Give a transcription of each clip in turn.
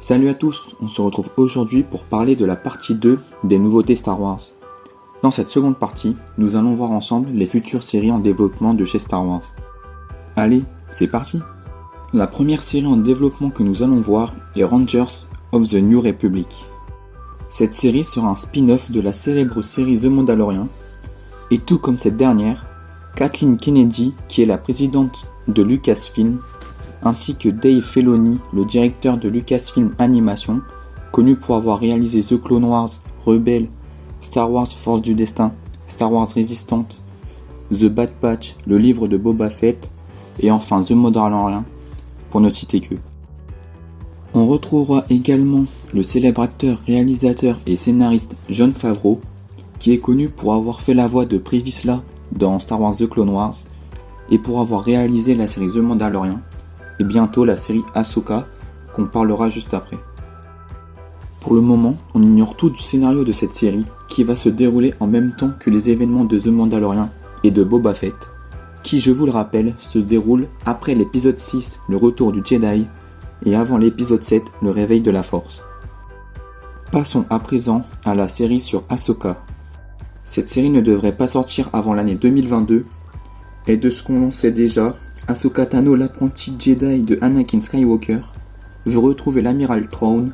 Salut à tous, on se retrouve aujourd'hui pour parler de la partie 2 des nouveautés Star Wars. Dans cette seconde partie, nous allons voir ensemble les futures séries en développement de chez Star Wars. Allez, c'est parti! La première série en développement que nous allons voir est Rangers of the New Republic. Cette série sera un spin-off de la célèbre série The Mandalorian, et tout comme cette dernière, Kathleen Kennedy, qui est la présidente de Lucasfilm, ainsi que Dave Filoni, le directeur de Lucasfilm Animation, connu pour avoir réalisé The Clone Wars, Rebels, Star Wars Force du Destin, Star Wars Resistance, The Bad Batch, le livre de Boba Fett, et enfin The Mandalorian, pour ne citer que. On retrouvera également le célèbre acteur, réalisateur et scénariste Jon Favreau, qui est connu pour avoir fait la voix de Pre Vizsla dans Star Wars The Clone Wars, et pour avoir réalisé la série The Mandalorian, et bientôt la série Ahsoka, qu'on parlera juste après. Pour le moment, on ignore tout du scénario de cette série, qui va se dérouler en même temps que les événements de The Mandalorian et de Boba Fett, qui, je vous le rappelle, se déroule après l'épisode 6, le retour du Jedi, et avant l'épisode 7, le réveil de la Force. Passons à présent à la série sur Ahsoka. Cette série ne devrait pas sortir avant l'année 2022, et de ce qu'on en sait déjà, Ahsoka Tano, l'apprenti Jedi de Anakin Skywalker, veut retrouver l'amiral Thrawn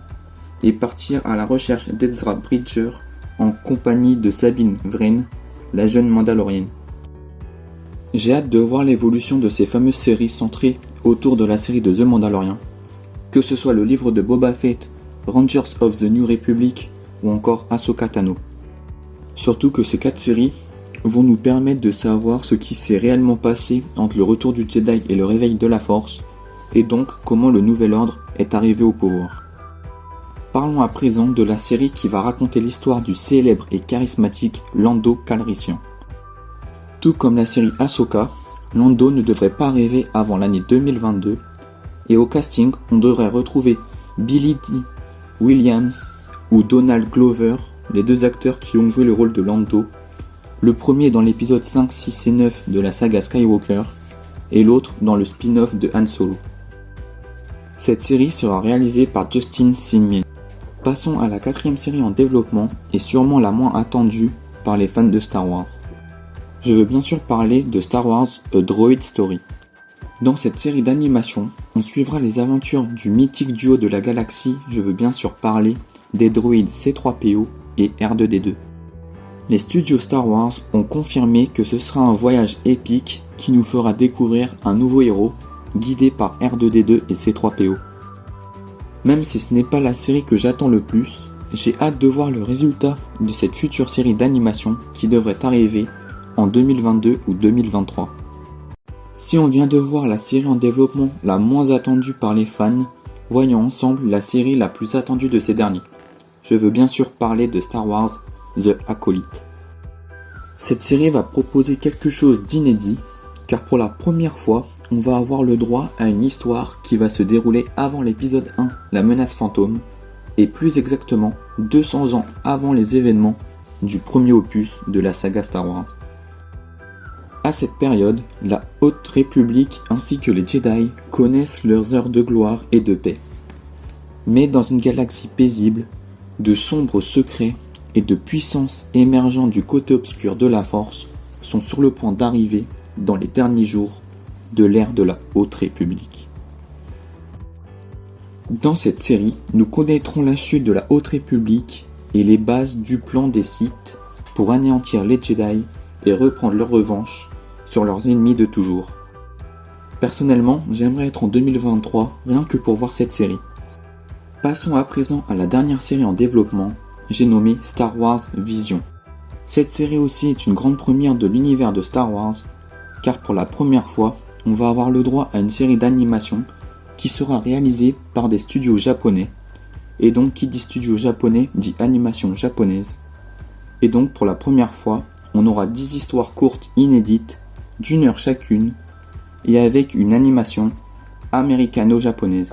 et partir à la recherche d'Ezra Bridger en compagnie de Sabine Wren, la jeune Mandalorienne. J'ai hâte de voir l'évolution de ces fameuses séries centrées autour de la série de The Mandalorian, que ce soit le livre de Boba Fett, Rangers of the New Republic ou encore Ahsoka Tano. Surtout que ces 4 séries vont nous permettre de savoir ce qui s'est réellement passé entre le retour du Jedi et le réveil de la Force, et donc comment le Nouvel Ordre est arrivé au pouvoir. Parlons à présent de la série qui va raconter l'histoire du célèbre et charismatique Lando Calrissian. Tout comme la série Ahsoka, Lando ne devrait pas arriver avant l'année 2022, et au casting, on devrait retrouver Billy Dee Williams ou Donald Glover, les deux acteurs qui ont joué le rôle de Lando, le premier dans l'épisode 5, 6 et 9 de la saga Skywalker, et l'autre dans le spin-off de Han Solo. Cette série sera réalisée par Justin Simien. Passons à la 4ème série en développement, et sûrement la moins attendue par les fans de Star Wars. Je veux bien sûr parler de Star Wars A Droid Story. Dans cette série d'animation, on suivra les aventures du mythique duo de la galaxie, je veux bien sûr parler des droïdes C3PO et R2D2. Les studios Star Wars ont confirmé que ce sera un voyage épique qui nous fera découvrir un nouveau héros guidé par R2D2 et C3PO. Même si ce n'est pas la série que j'attends le plus, j'ai hâte de voir le résultat de cette future série d'animation qui devrait arriver en 2022 ou 2023. Si on vient de voir la série en développement la moins attendue par les fans, voyons ensemble la série la plus attendue de ces derniers. Je veux bien sûr parler de Star Wars The Acolyte. Cette série va proposer quelque chose d'inédit, car pour la première fois, on va avoir le droit à une histoire qui va se dérouler avant l'épisode 1, la menace fantôme, et plus exactement 200 ans avant les événements du premier opus de la saga Star Wars. À cette période, la Haute République ainsi que les Jedi connaissent leurs heures de gloire et de paix. Mais dans une galaxie paisible, de sombres secrets et de puissances émergeant du côté obscur de la Force sont sur le point d'arriver dans les derniers jours de l'ère de la Haute République. Dans cette série, nous connaîtrons la chute de la Haute République et les bases du plan des Sith pour anéantir les Jedi et reprendre leur revanche sur leurs ennemis de toujours. Personnellement, j'aimerais être en 2023 rien que pour voir cette série. Passons à présent à la dernière série en développement, j'ai nommé Star Wars Vision. Cette série aussi est une grande première de l'univers de Star Wars, car pour la première fois, on va avoir le droit à une série d'animation qui sera réalisée par des studios japonais, et donc qui dit studio japonais dit animation japonaise, et donc pour la première fois, on aura 10 histoires courtes inédites, d'1 heure chacune, et avec une animation américano-japonaise.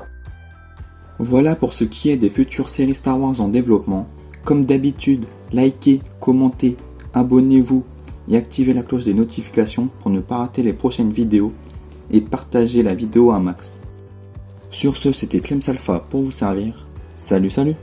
Voilà pour ce qui est des futures séries Star Wars en développement. Comme d'habitude, likez, commentez, abonnez-vous et activez la cloche des notifications pour ne pas rater les prochaines vidéos et partagez la vidéo un max. Sur ce, c'était Clems Alpha pour vous servir. Salut salut!